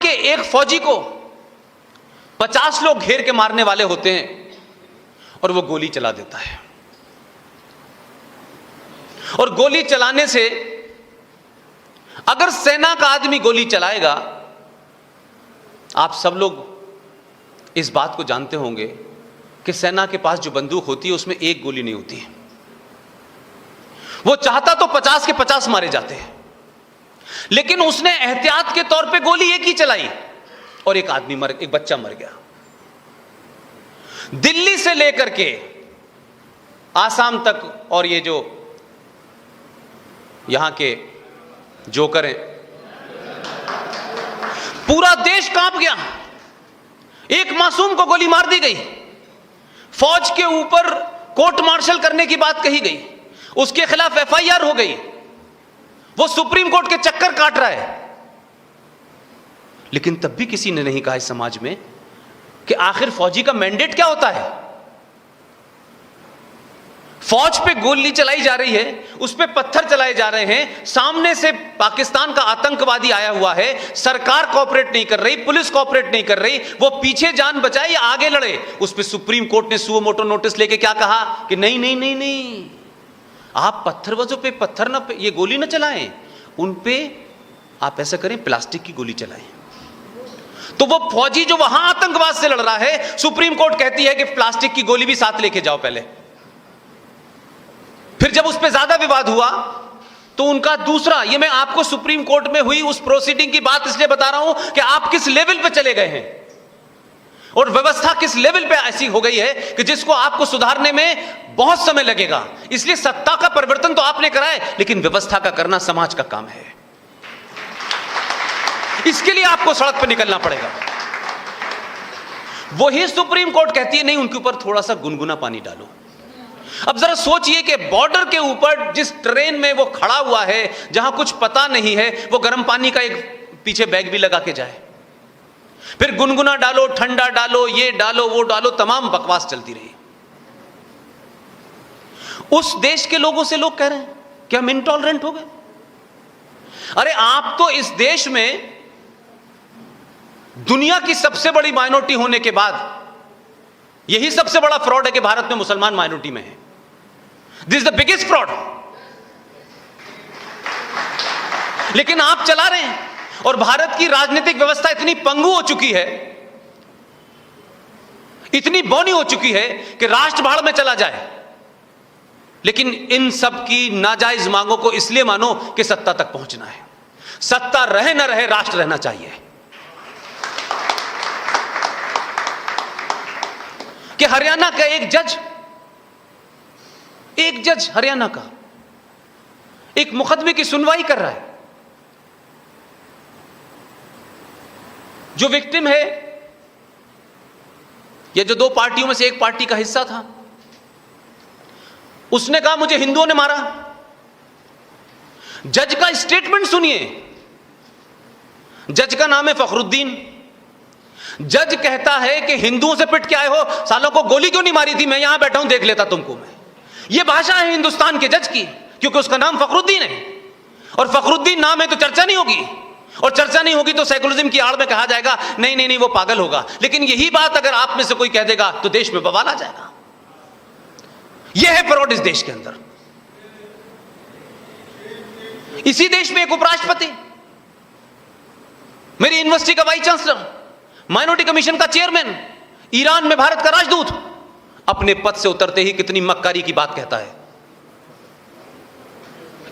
के एक फौजी को 50 लोग घेर के मारने वाले होते हैं और वो गोली चला देता है। और गोली चलाने से, अगर सेना का आदमी गोली चलाएगा, आप सब लोग इस बात को जानते होंगे कि सेना के पास जो बंदूक होती है उसमें एक गोली नहीं होती है। वो चाहता तो 50 के 50 मारे जाते हैं, लेकिन उसने एहतियात के तौर पे गोली एक ही चलाई और एक बच्चा मर गया। दिल्ली से लेकर के आसाम तक, और ये जो यहां के जोकर हैं, पूरा देश कांप गया। एक मासूम को गोली मार दी गई, फौज के ऊपर कोर्ट मार्शल करने की बात कही गई, उसके खिलाफ एफआईआर हो गई, वो सुप्रीम कोर्ट के चक्कर काट रहा है। लेकिन तब भी किसी ने नहीं कहा इस समाज में कि आखिर फौजी का मैंडेट क्या होता है। फौज पे गोली चलाई जा रही है, उस पे पत्थर चलाए जा रहे हैं, सामने से पाकिस्तान का आतंकवादी आया हुआ है, सरकार कोऑपरेट नहीं कर रही, पुलिस कोऑपरेट नहीं कर रही, वो पीछे जान बचाए या आगे लड़े। उस पे सुप्रीम कोर्ट ने सुओ मोटो नोटिस लेके क्या कहा कि नहीं नहीं नहीं नहीं, आप पत्थरबाजों पे पत्थर ना, ये गोली ना चलाएं, उन पे आप ऐसा करें, प्लास्टिक की गोली चलाएं। तो वो फौजी जो वहां आतंकवाद से लड़ रहा है, सुप्रीम कोर्ट कहती है कि प्लास्टिक की गोली भी साथ लेके जाओ पहले। फिर जब उस पर ज्यादा विवाद हुआ तो उनका दूसरा, ये मैं आपको सुप्रीम कोर्ट में हुई उस प्रोसीडिंग की बात इसलिए बता रहा हूं कि आप किस लेवल पे चले गए हैं और व्यवस्था किस लेवल पे ऐसी हो गई है कि जिसको आपको सुधारने में बहुत समय लगेगा। इसलिए सत्ता का परिवर्तन तो आपने करा है, लेकिन व्यवस्था का करना समाज का काम है। इसके लिए आपको सड़क पर निकलना पड़ेगा। वही सुप्रीम कोर्ट कहती है नहीं, उनके ऊपर थोड़ा सा गुनगुना पानी डालो। अब जरा सोचिए कि बॉर्डर के ऊपर जिस ट्रेन में वो खड़ा हुआ है, जहां कुछ पता नहीं है, वो गर्म पानी का एक पीछे बैग भी लगा के जाए, फिर गुनगुना डालो, ठंडा डालो, ये डालो, वो डालो, तमाम बकवास चलती रही। उस देश के लोगों से लोग कह रहे हैं कि हम इंटॉलरेंट हो गए। अरे आप तो इस देश में दुनिया की सबसे बड़ी माइनॉरिटी होने के बाद यही सबसे बड़ा फ्रॉड है कि भारत में मुसलमान माइनॉरिटी में है। This is the biggest fraud. लेकिन आप चला रहे हैं, और भारत की राजनीतिक व्यवस्था इतनी पंगु हो चुकी है, इतनी बौनी हो चुकी है कि राष्ट्र भाड़ में चला जाए। लेकिन इन सब की नाजायज मांगों को इसलिए मानो कि सत्ता तक पहुंचना है। सत्ता रहे ना रहे, राष्ट्र रहना चाहिए। कि हरियाणा का एक जज हरियाणा का एक मुकदमे की सुनवाई कर रहा है। जो विक्टिम है, या जो दो पार्टियों में से एक पार्टी का हिस्सा था, उसने कहा मुझे हिंदुओं ने मारा। जज का स्टेटमेंट सुनिए। जज का नाम है फखरुद्दीन। जज कहता है कि हिंदुओं से पिट के आए हो, सालों को गोली क्यों नहीं मारी थी, मैं यहां बैठा हूं देख लेता तुमको मैं। यह भाषा है हिंदुस्तान के जज की, क्योंकि उसका नाम फखरुद्दीन है, और फखरुद्दीन नाम है तो चर्चा नहीं होगी, और चर्चा नहीं होगी तो सेकुलरिज्म की आड़ में कहा जाएगा नहीं नहीं नहीं वो पागल होगा। लेकिन यही बात अगर आप में से कोई कह देगा तो देश में बवाल आ जाएगा। यह है फ्रॉड इस देश के अंदर। इसी देश में एक उपराष्ट्रपति, मेरी यूनिवर्सिटी का वाइस चांसलर, माइनॉरिटी कमीशन का चेयरमैन, ईरान में भारत का राजदूत, अपने पद से उतरते ही कितनी मक्कारी की बात कहता है।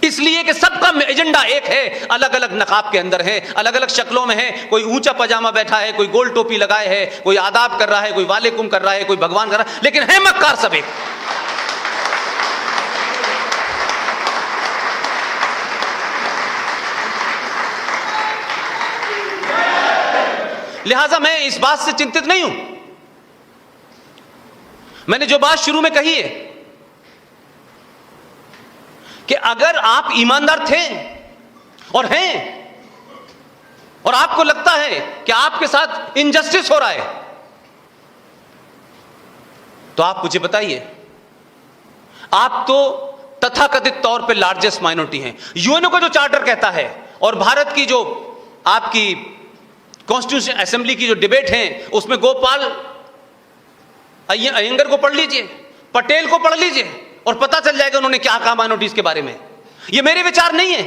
इसलिए कि सबका एजेंडा एक है, अलग अलग नकाब के अंदर है, अलग अलग शक्लों में है। कोई ऊंचा पजामा बैठा है, कोई गोल टोपी लगाए है, कोई आदाब कर रहा है, कोई वालेकुम कर रहा है, कोई भगवान कर रहा है, लेकिन है मक्कार सब एक। लिहाजा मैं इस बात से चिंतित नहीं हूं। मैंने जो बात शुरू में कही है कि अगर आप ईमानदार थे और हैं, और आपको लगता है कि आपके साथ इनजस्टिस हो रहा है, तो आप मुझे बताइए। आप तो तथाकथित तौर पे लार्जेस्ट माइनॉरिटी हैं। यूएनओ का जो चार्टर कहता है, और भारत की जो आपकी कॉन्स्टिट्यूशन असेंबली की जो डिबेट है उसमें गोपाल अयंगर को पढ़ लीजिए, पटेल को पढ़ लीजिए और पता चल जाएगा उन्होंने क्या कहा माइनॉरिटीज के बारे में। ये मेरे विचार नहीं है।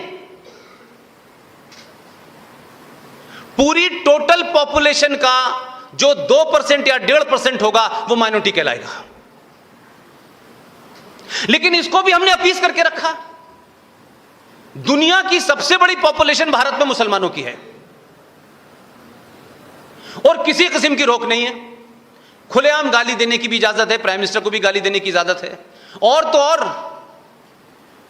पूरी टोटल पॉपुलेशन का जो 2% या 1.5% होगा वो माइनॉरिटी कहलाएगा। लेकिन इसको भी हमने अपीस करके रखा। दुनिया की सबसे बड़ी पॉपुलेशन भारत में मुसलमानों की है और किसी किस्म की रोक नहीं है। खुलेआम गाली देने की भी इजाजत है, प्राइम मिनिस्टर को भी गाली देने की इजाजत है। और तो और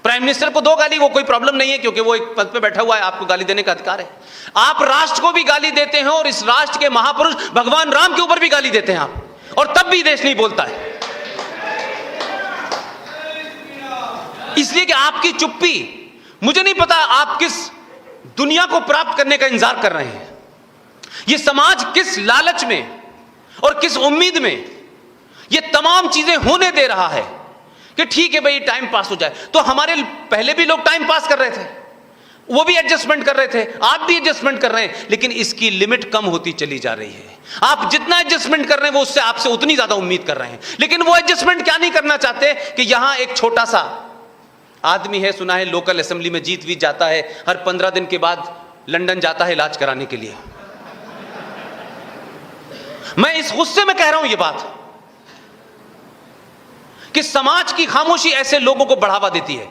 प्राइम मिनिस्टर को 2 गाली, वो कोई प्रॉब्लम नहीं है क्योंकि वो एक पद पे बैठा हुआ है, आपको गाली देने का अधिकार है। आप राष्ट्र को भी गाली देते हैं और इस राष्ट्र के महापुरुष भगवान राम के ऊपर भी गाली देते हैं आप, और तब भी देश नहीं बोलता है। इसलिए कि आपकी चुप्पी, मुझे नहीं पता आप किस दुनिया को प्राप्त करने का इंतजार कर रहे हैं। यह समाज किस लालच में और किस उम्मीद में यह तमाम चीजें होने दे रहा है कि ठीक है भाई टाइम पास हो जाए। तो हमारे पहले भी लोग टाइम पास कर रहे थे, वो भी एडजस्टमेंट कर रहे थे, आप भी एडजस्टमेंट कर रहे हैं, लेकिन इसकी लिमिट कम होती चली जा रही है। आप जितना एडजस्टमेंट कर रहे हैं वो उससे आपसे उतनी ज्यादा उम्मीद कर रहे हैं, लेकिन वो एडजस्टमेंट क्या नहीं करना चाहते कि यहां एक छोटा सा आदमी है, सुना है लोकल असेंबली में जीत वीत जाता है, हर 15 दिन के बाद लंदन जाता है इलाज कराने के लिए। मैं इस गुस्से में कह रहा हूं ये बात कि समाज की खामोशी ऐसे लोगों को बढ़ावा देती है।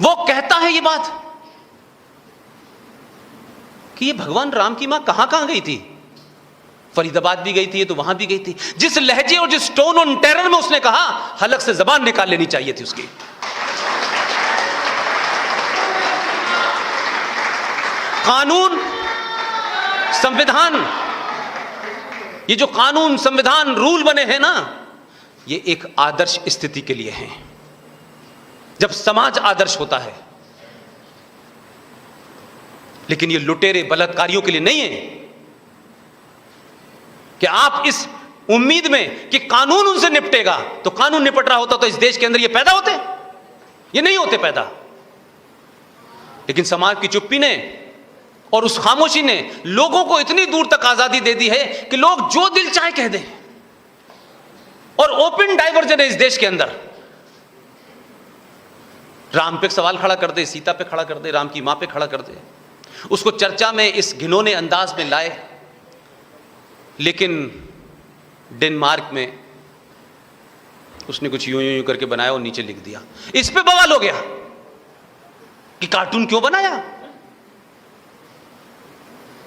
वो कहता है ये बात कि ये भगवान राम की मां कहां कहां गई थी, फरीदाबाद भी गई थी, तो वहां भी गई थी। जिस लहजे और जिस टोन और टेरर में उसने कहा, हलक से जबान निकाल लेनी चाहिए थी उसकी। कानून, संविधान, ये जो कानून, संविधान, रूल बने हैं ना, ये एक आदर्श स्थिति के लिए हैं। जब समाज आदर्श होता है, लेकिन ये लुटेरे बलात्कारियों के लिए नहीं है कि आप इस उम्मीद में कि कानून उनसे निपटेगा। तो कानून निपट रहा होता तो इस देश के अंदर ये पैदा होते, ये नहीं होते पैदा। लेकिन समाज की चुप्पी ने और उस खामोशी ने लोगों को इतनी दूर तक आजादी दे दी है कि लोग जो दिल चाहे कह दें, और ओपन डाइवर्जन है इस देश के अंदर। राम पे सवाल खड़ा कर दे, सीता पे खड़ा कर दे, राम की मां पे खड़ा कर दे, उसको चर्चा में इस घिनौने अंदाज में लाए। लेकिन डेनमार्क में उसने कुछ यूं यूं करके बनाया और नीचे लिख दिया। इस पे बवाल हो गया कि कार्टून क्यों बनाया।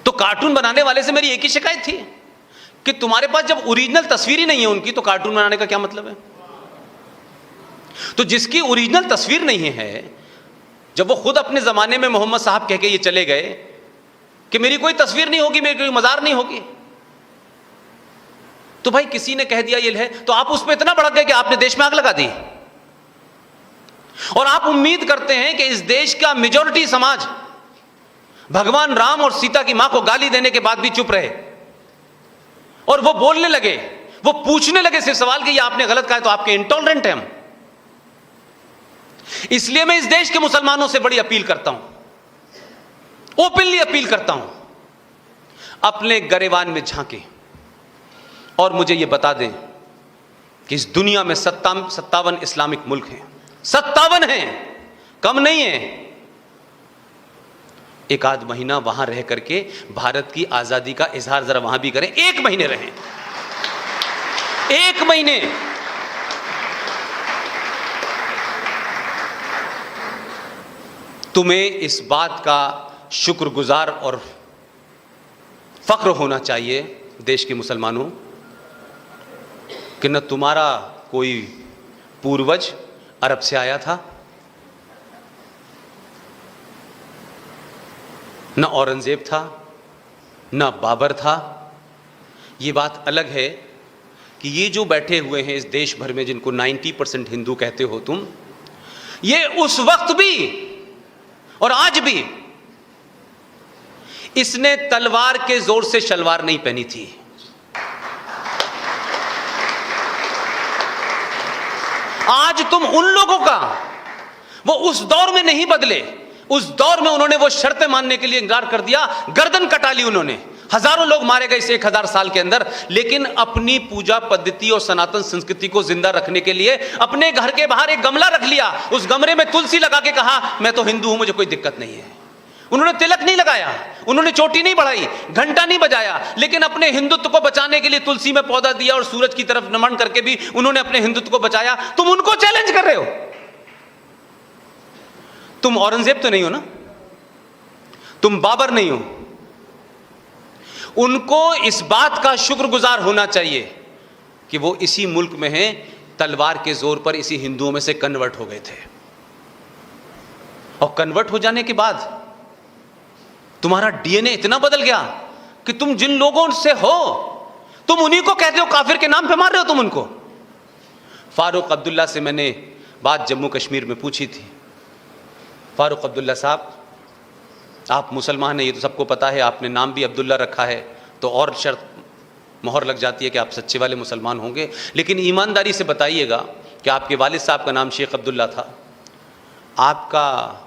तो कार्टून बनाने वाले से मेरी एक ही शिकायत थी कि तुम्हारे पास जब ओरिजिनल तस्वीर ही नहीं है उनकी, तो कार्टून बनाने का क्या मतलब है। तो जिसकी ओरिजिनल तस्वीर नहीं है, जब वो खुद अपने जमाने में मोहम्मद साहब कह के ये चले गए कि मेरी कोई तस्वीर नहीं होगी, मेरी कोई मजार नहीं होगी, तो भाई किसी ने कह दिया ये है, तो आप उस पर इतना भड़क गए कि आपने देश में आग लगा दी। और आप उम्मीद करते हैं कि इस देश का मेजॉरिटी समाज भगवान राम और सीता की मां को गाली देने के बाद भी चुप रहे, और वो बोलने लगे, वो पूछने लगे सिर्फ सवाल कि ये आपने गलत कहा है, तो आपके इंटॉलरेंट हैं हम। इसलिए मैं इस देश के मुसलमानों से बड़ी अपील करता हूं, ओपनली अपील करता हूं, अपने गरेबान में झांके और मुझे यह बता दें कि इस दुनिया में 57 इस्लामिक मुल्क हैं, 57 हैं, कम नहीं है। एक आध महीना वहां रह करके भारत की आजादी का इजहार जरा वहां भी करें। 1 महीने रहें, 1 महीने। तुम्हें इस बात का शुक्रगुजार और फख्र होना चाहिए देश के मुसलमानों कि न तुम्हारा कोई पूर्वज अरब से आया था, न औरंगजेब था, न बाबर था। ये बात अलग है कि ये जो बैठे हुए हैं इस देश भर में, जिनको 90% हिंदू कहते हो तुम, ये उस वक्त भी और आज भी इसने तलवार के जोर से शलवार नहीं पहनी थी। आज तुम उन लोगों का, वो उस दौर में नहीं बदले, उस दौर में उन्होंने वो शर्तें मानने के लिए इंकार कर दिया, गर्दन कटा ली उन्होंने। हजारों लोग मारे गए इस 1000 साल के अंदर, लेकिन अपनी पूजा पद्धति और सनातन संस्कृति को जिंदा रखने के लिए अपने घर के बाहर एक गमला रख लिया, उस गमले में तुलसी लगा के कहा मैं तो हिंदू हूं, मुझे कोई दिक्कत नहीं है। उन्होंने तिलक नहीं लगाया, उन्होंने चोटी नहीं बढ़ाई, घंटा नहीं बजाया, लेकिन अपने हिंदुत्व को बचाने के लिए तुलसी में पौधा दिया और सूरज की तरफ नमन करके भी उन्होंने अपने हिंदुत्व को बचाया। तुम उनको चैलेंज कर रहे हो? तुम औरंगजेब तो नहीं हो ना, तुम बाबर नहीं हो। उनको इस बात का शुक्रगुजार होना चाहिए कि वो इसी मुल्क में हैं, तलवार के जोर पर इसी हिंदुओं में से कन्वर्ट हो गए थे। और कन्वर्ट हो जाने के बाद तुम्हारा डीएनए इतना बदल गया कि तुम जिन लोगों से हो तुम उन्हीं को कहते हो, काफिर के नाम पे मार रहे हो तुम उनको। फारूक अब्दुल्ला से मैंने बात जम्मू कश्मीर में पूछी थी। फारूक अब्दुल्ला साहब, आप मुसलमान हैं, ये तो सबको पता है, आपने नाम भी अब्दुल्ला रखा है, तो और शर्त मोहर लग जाती है कि आप सच्चे वाले मुसलमान होंगे। लेकिन ईमानदारी से बताइएगा कि आपके वालिद साहब का नाम शेख अब्दुल्ला था, आपका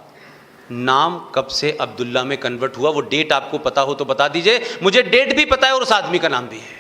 नाम कब से अब्दुल्ला में कन्वर्ट हुआ? वो डेट आपको पता हो तो बता दीजिए। मुझे डेट भी पता है और उस आदमी का नाम भी है।